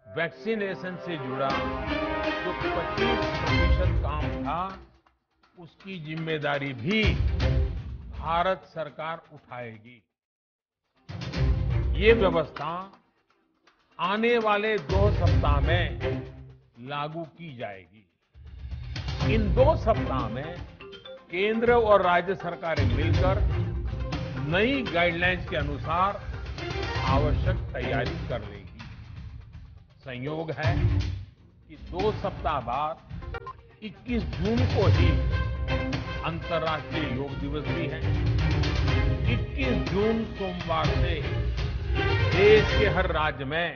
Vaccination से जुड़ा जो 25% काम था, उसकी जिम्मेदारी भी भारत सरकार उठाएगी। ये व्यवस्था आने वाले 2 सप्ताह में लागू की जाएगी। इन 2 सप्ताह में केंद्र और राज्य सरकारें मिलकर नई गाइडलाइंस के अनुसार आवश्यक तैयारी कर लेगी। संयोग है कि 2 सप्ताह बाद 21 जून को ही अंतर्राष्ट्रीय योग दिवस भी है। 21 जून सोमवार से देश के हर राज्य में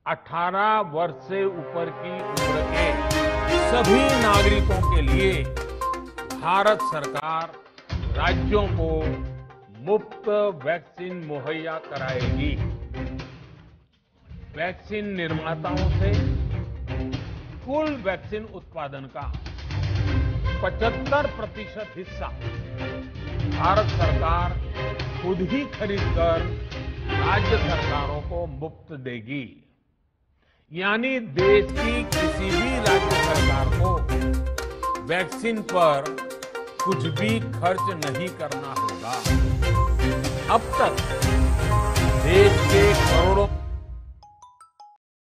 18 वर्ष से ऊपर की उम्र के सभी नागरिकों के लिए भारत सरकार राज्यों को मुफ्त वैक्सीन मुहैया कराएगी। वैक्सीन निर्माताओं से कुल वैक्सीन उत्पादन का 75% हिस्सा भारत सरकार खुद ही खरीदकर राज्य सरकारों को मुफ्त देगी। यानी देश की किसी भी राज्य सरकार को वैक्सीन पर कुछ भी खर्च नहीं करना होगा। अब तक देश के करोड़ों